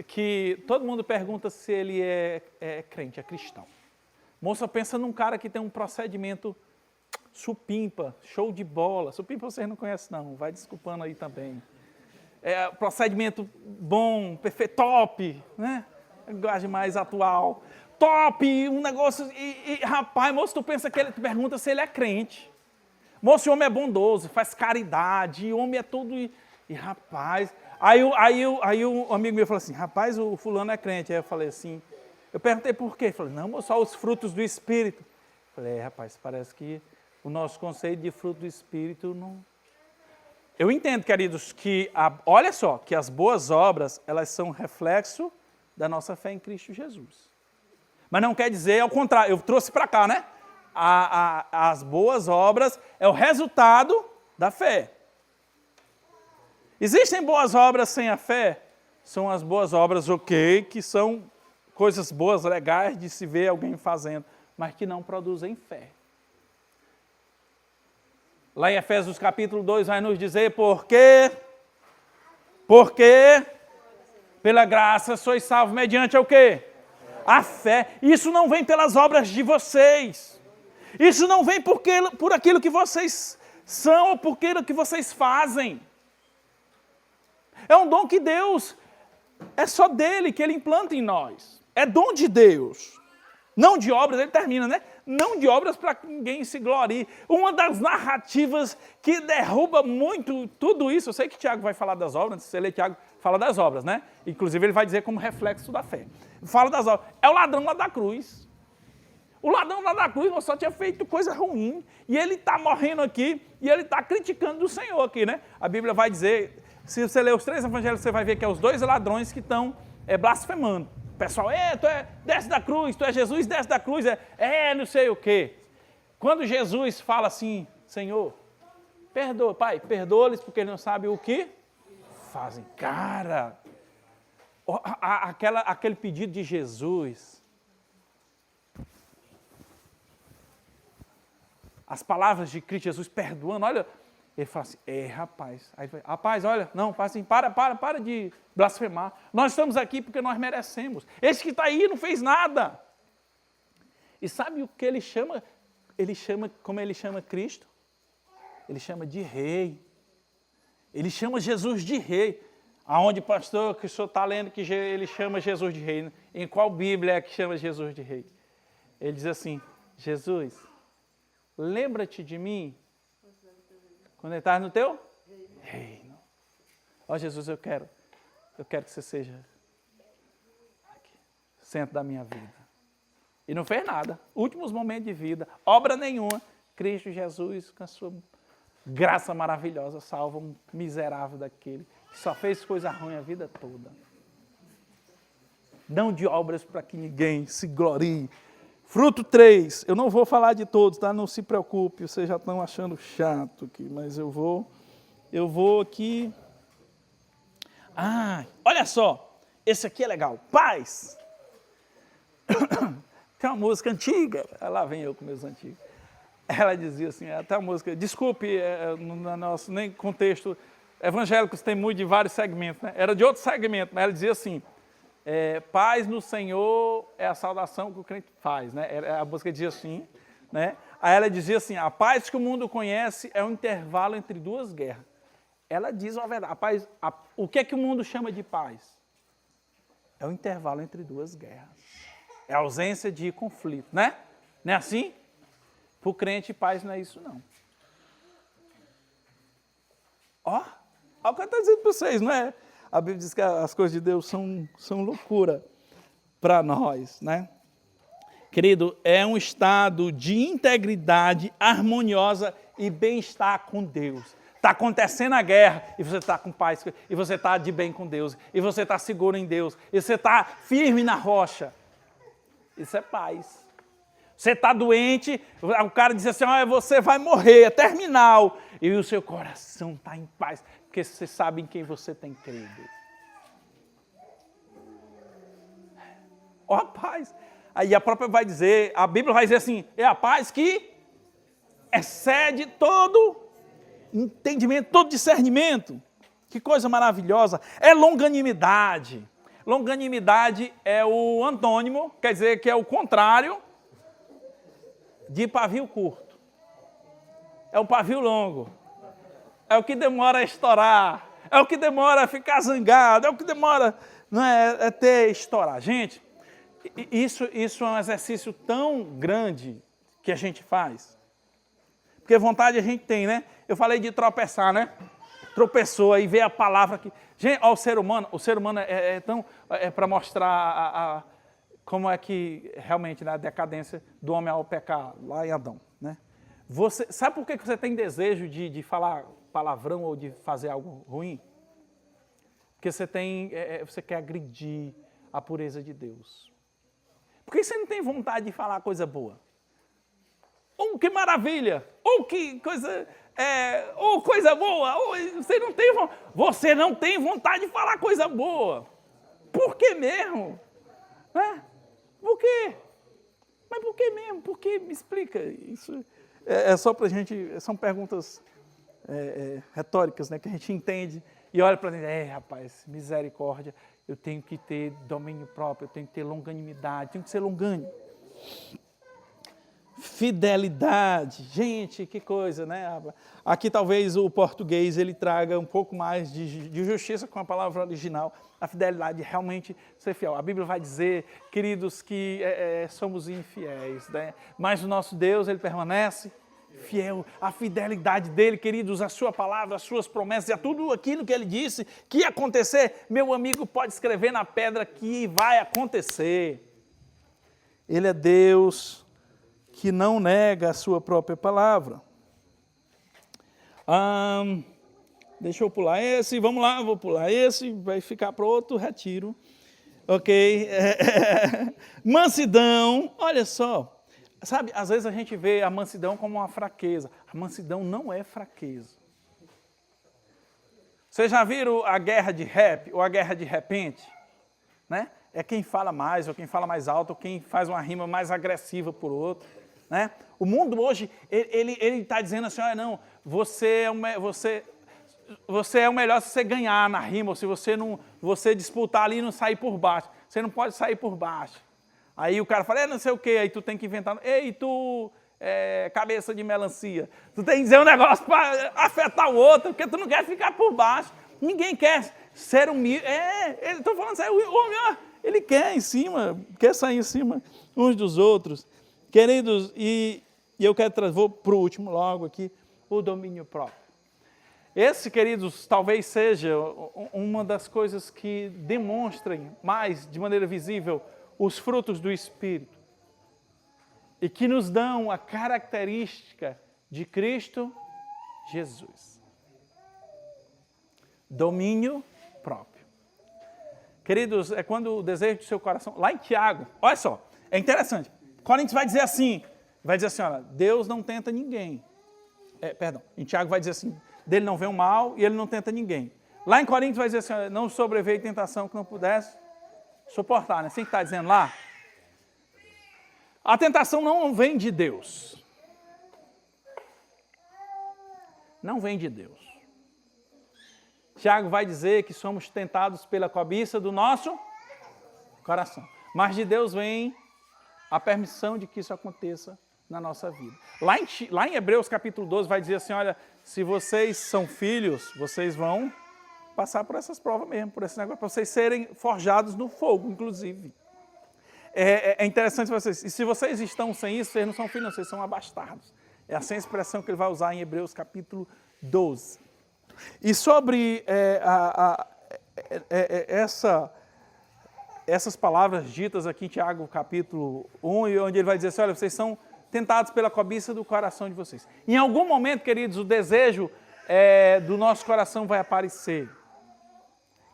que todo mundo pergunta se ele é crente, é cristão. Moça, pensa num cara que tem um procedimento supimpa, show de bola. Supimpa vocês não conhecem não, vai desculpando aí também. Procedimento bom, perfeito, top, né? Linguagem mais atual. Top, um negócio... rapaz, moço, tu pensa que ele te pergunta se ele é crente. Moço, o homem é bondoso, faz caridade, o homem é todo... E rapaz... Aí um amigo meu falou assim, rapaz, o fulano é crente. Aí eu falei assim, eu perguntei por quê. Ele falou, não, só os frutos do Espírito. Eu falei, rapaz, parece que o nosso conceito de fruto do Espírito não... Eu entendo, queridos, que, olha só, que as boas obras, elas são reflexo da nossa fé em Cristo Jesus. Mas não quer dizer, ao contrário, eu trouxe para cá, né? As boas obras é o resultado da fé. Existem boas obras sem a fé? São as boas obras, ok, que são coisas boas, legais de se ver alguém fazendo, mas que não produzem fé. Lá em Efésios capítulo 2 vai nos dizer porque pela graça sois salvos mediante o quê? A fé. Isso não vem pelas obras de vocês. Isso não vem por aquilo que vocês são ou por aquilo que vocês fazem. É um dom que Deus, é só dele que ele implanta em nós. É dom de Deus. Não de obras, ele termina, né? Não de obras para que ninguém se glorie. Uma das narrativas que derruba muito tudo isso, eu sei que Tiago vai falar das obras, se você ler Tiago, fala das obras, né? Inclusive ele vai dizer como reflexo da fé. Fala das obras. É o ladrão lá da cruz. O ladrão lá da cruz só tinha feito coisa ruim. E ele está morrendo aqui, e ele está criticando o Senhor aqui, né? A Bíblia vai dizer... Se você ler os 3 evangelhos, você vai ver que é os 2 ladrões que estão blasfemando. O pessoal, desce da cruz, tu é Jesus, desce da cruz, não sei o quê. Quando Jesus fala assim, Senhor, perdoa, Pai, perdoa-lhes porque eles não sabem o que fazem. Cara, aquele pedido de Jesus, as palavras de Cristo Jesus perdoando, olha... Ele fala assim, rapaz. Aí, rapaz, olha, não, fala assim, para de blasfemar. Nós estamos aqui porque nós merecemos. Esse que está aí não fez nada. E sabe o que ele chama? Como ele chama Cristo? Ele chama de rei. Ele chama Jesus de rei. Aonde, pastor, que o senhor está lendo que ele chama Jesus de rei? Em qual Bíblia é que chama Jesus de rei? Ele diz assim, Jesus, lembra-te de mim quando ele estava no teu reino. Ó Jesus, eu quero que você seja aqui, centro da minha vida. E não fez nada. Últimos momentos de vida, obra nenhuma. Cristo Jesus, com a sua graça maravilhosa, salva um miserável daquele que só fez coisa ruim a vida toda. Não de obras para que ninguém se glorie. Fruto 3, eu não vou falar de todos, tá? Não se preocupe, vocês já estão achando chato aqui, mas eu vou aqui. Ah, olha só, esse aqui é legal, paz. Tem uma música antiga, lá vem eu com meus antigos. Ela dizia assim, até a música, desculpe, no nosso nem contexto evangélico, tem muito de vários segmentos, né? Era de outro segmento, mas ela dizia assim, paz no Senhor é a saudação que o crente faz, né? A música dizia assim, né? Aí ela dizia assim, a paz que o mundo conhece é um intervalo entre duas guerras. Ela diz uma verdade, a paz, o que é que o mundo chama de paz? É o intervalo entre duas guerras. É a ausência de conflito, né? Não é assim? Para o crente, paz não é isso, não. Ó o que eu estou dizendo para vocês, não é? A Bíblia diz que as coisas de Deus são loucura para nós, né? Querido, é um estado de integridade harmoniosa e bem-estar com Deus. Está acontecendo a guerra e você está com paz, e você está de bem com Deus, e você está seguro em Deus, e você está firme na rocha. Isso é paz. Você está doente, o cara diz assim, você vai morrer, é terminal. E o seu coração está em paz, porque você sabe em quem você tem crido. Ó a paz. Aí a própria vai dizer, a Bíblia vai dizer assim, é a paz que excede todo entendimento, todo discernimento. Que coisa maravilhosa. É longanimidade. Longanimidade é o antônimo, quer dizer que é o contrário de pavio curto. É o pavio longo. É o que demora a estourar. É o que demora a ficar zangado. É o que demora até estourar. Gente, isso é um exercício tão grande que a gente faz. Porque vontade a gente tem, né? Eu falei de tropeçar, né? Tropeçou, aí vê a palavra que... Gente, ó, o ser humano é tão... É para mostrar como é que realmente, né, a decadência do homem ao pecar, lá em Adão, né? Sabe por que você tem desejo de falar palavrão ou de fazer algo ruim? Porque você quer agredir a pureza de Deus. Por que você não tem vontade de falar coisa boa? Oh, que maravilha! Oh, que coisa... coisa boa! Você não tem vontade de falar coisa boa. Por que mesmo? Por quê? Mas por que mesmo? Por que? Me explica. Isso é só para a gente... São perguntas retóricas, né, que a gente entende e olha para dentro. Rapaz, misericórdia. Eu tenho que ter domínio próprio, eu tenho que ter longanimidade, tenho que ser longânimo. Fidelidade. Gente, que coisa, né? Aqui talvez o português ele traga um pouco mais de justiça com a palavra original. A fidelidade, realmente ser fiel. A Bíblia vai dizer, queridos, que somos infiéis, né? Mas o nosso Deus, ele permanece fiel. A fidelidade dele, queridos, a sua palavra, as suas promessas, e tudo aquilo que ele disse que ia acontecer, meu amigo, pode escrever na pedra que vai acontecer. Ele é Deus que não nega a sua própria palavra. Deixa eu pular esse, vamos lá, vou pular esse, vai ficar para outro retiro. Ok? Mansidão, olha só. Sabe, às vezes a gente vê a mansidão como uma fraqueza. A mansidão não é fraqueza. Vocês já viram a guerra de rap ou a guerra de repente? Né? É quem fala mais, ou quem fala mais alto, ou quem faz uma rima mais agressiva por outro. Né? O mundo hoje, ele está dizendo assim, não, você é o melhor se você ganhar na rima, ou se você disputar ali e não sair por baixo. Você não pode sair por baixo. Aí o cara fala, não sei o quê, aí tu tem que inventar, ei, tu cabeça de melancia. Tu tem que dizer um negócio para afetar o outro, porque tu não quer ficar por baixo. Ninguém quer ser humilde. Estou falando sério, o homem, ele quer em cima, quer sair em cima uns dos outros. Queridos, e eu quero vou para o último logo aqui, o domínio próprio. Esse, queridos, talvez seja uma das coisas que demonstrem mais, de maneira visível, os frutos do Espírito. E que nos dão a característica de Cristo Jesus. Domínio próprio. Queridos, é quando o desejo do seu coração... Lá em Tiago, olha só, é interessante. Coríntios vai dizer assim, olha, Deus não tenta ninguém. Em Tiago vai dizer assim, dele não vem o mal e ele não tenta ninguém. Lá em Coríntios vai dizer assim, olha, não sobreveio tentação que não pudesse suportar, né? Assim que está dizendo lá. A tentação não vem de Deus. Não vem de Deus. Tiago vai dizer que somos tentados pela cobiça do nosso coração. Mas de Deus vem a permissão de que isso aconteça na nossa vida. Lá em Hebreus capítulo 12 vai dizer assim, olha, se vocês são filhos, vocês vão passar por essas provas mesmo, por esse negócio, para vocês serem forjados no fogo, inclusive. É interessante vocês, e se vocês estão sem isso, vocês não são filhos, não, vocês são abastardos. É assim a expressão que ele vai usar em Hebreus capítulo 12. E sobre essas palavras ditas aqui em Tiago capítulo 1, onde ele vai dizer assim, olha, vocês são tentados pela cobiça do coração de vocês. Em algum momento, queridos, o desejo do nosso coração vai aparecer.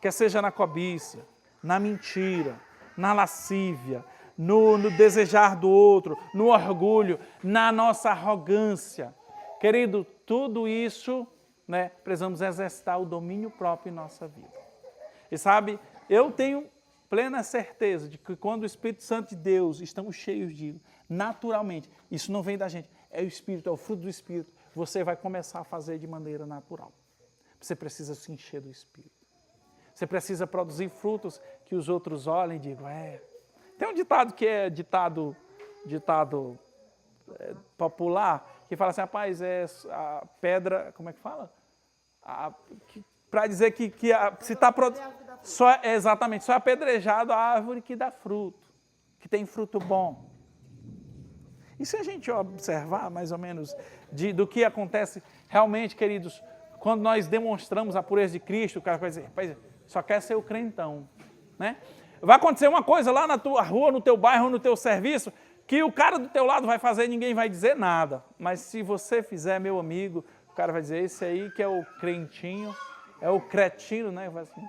Quer seja na cobiça, na mentira, na lascívia, no desejar do outro, no orgulho, na nossa arrogância. Querido, tudo isso, né, precisamos exercitar o domínio próprio em nossa vida. E sabe, eu tenho plena certeza de que quando o Espírito Santo de Deus estamos cheios de, naturalmente, isso não vem da gente, é o Espírito, é o fruto do Espírito, você vai começar a fazer de maneira natural. Você precisa se encher do Espírito. Você precisa produzir frutos que os outros olhem e digam, Tem um ditado que é ditado popular, que fala assim, rapaz, a pedra, como é que fala? Para dizer que se está exatamente, só é apedrejado a árvore que dá fruto, que tem fruto bom. E se a gente observar mais ou menos do que acontece realmente, queridos, quando nós demonstramos a pureza de Cristo, o cara vai dizer, rapaz, só quer ser o crentão, né? Vai acontecer uma coisa lá na tua rua, no teu bairro, no teu serviço, que o cara do teu lado vai fazer e ninguém vai dizer nada. Mas se você fizer, meu amigo, o cara vai dizer, esse aí que é o crentinho, é o cretino, né? Assim.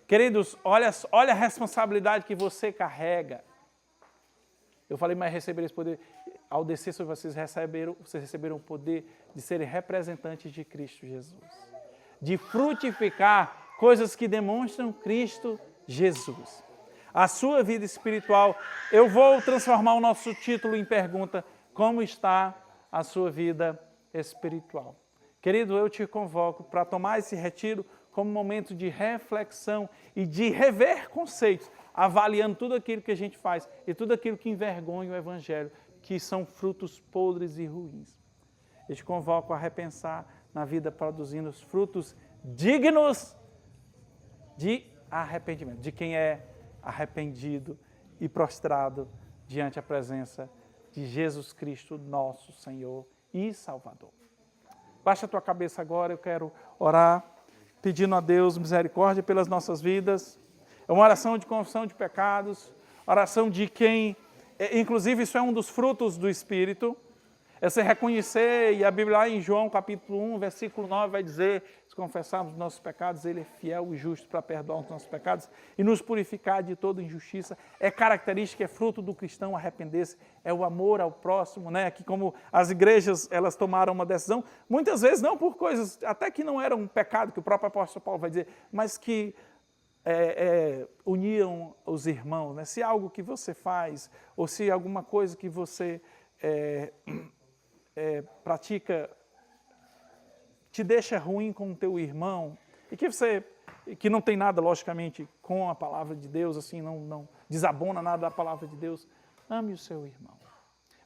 Queridos, olha a responsabilidade que você carrega. Eu falei, mas receberam esse poder. Ao descer sobre vocês receberam o poder de serem representantes de Cristo Jesus. De frutificar coisas que demonstram Cristo Jesus. A sua vida espiritual, eu vou transformar o nosso título em pergunta, como está a sua vida espiritual? Querido, eu te convoco para tomar esse retiro como momento de reflexão e de rever conceitos, avaliando tudo aquilo que a gente faz e tudo aquilo que envergonha o Evangelho, que são frutos podres e ruins. Eu te convoco a repensar na vida produzindo os frutos dignos de arrependimento, de quem é arrependido e prostrado diante a presença de Jesus Cristo, nosso Senhor e Salvador. Baixa a tua cabeça agora, eu quero orar, pedindo a Deus misericórdia pelas nossas vidas. É uma oração de confissão de pecados, oração de quem, inclusive isso é um dos frutos do Espírito, é você reconhecer, e a Bíblia lá em João capítulo 1, versículo 9 vai dizer, se confessarmos os nossos pecados, Ele é fiel e justo para perdoar os nossos pecados e nos purificar de toda injustiça. É característica, é fruto do cristão arrepender-se, é o amor ao próximo, né? Que como as igrejas, elas tomaram uma decisão, muitas vezes não por coisas, até que não eram um pecado, que o próprio apóstolo Paulo vai dizer, mas que uniam os irmãos, né? Se algo que você faz, ou se alguma coisa que você pratica te deixa ruim com o teu irmão, e que não tem nada, logicamente, com a palavra de Deus, assim, não desabona nada da palavra de Deus, ame o seu irmão.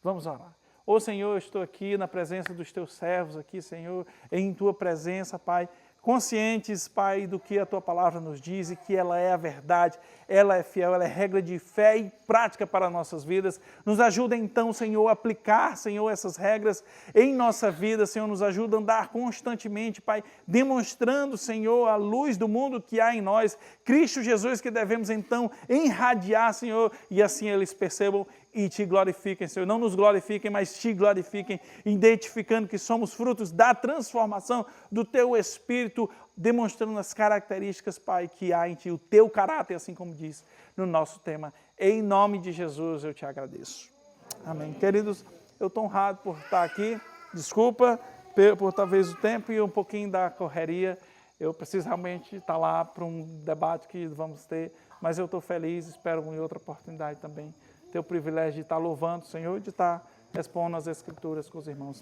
Vamos orar. Ô Senhor, eu estou aqui na presença dos teus servos aqui, Senhor, em tua presença, Pai, conscientes, Pai, do que a tua palavra nos diz e que ela é a verdade, ela é fiel, ela é regra de fé e prática para nossas vidas. Nos ajuda então, Senhor, a aplicar, Senhor, essas regras em nossa vida, Senhor, nos ajuda a andar constantemente, Pai, demonstrando, Senhor, a luz do mundo que há em nós, Cristo Jesus, que devemos então irradiar, Senhor, e assim eles percebam e te glorifiquem, Senhor. Não nos glorifiquem, mas te glorifiquem, identificando que somos frutos da transformação do teu Espírito, demonstrando as características, Pai, que há em ti, o teu caráter, assim como diz no nosso tema. Em nome de Jesus eu te agradeço. Amém. Queridos, eu estou honrado por estar aqui. Desculpa por talvez o tempo e um pouquinho da correria. Eu preciso realmente estar lá para um debate que vamos ter, mas eu estou feliz, espero em outra oportunidade também ter o privilégio de estar louvando o Senhor e de estar expondo as Escrituras com os irmãos.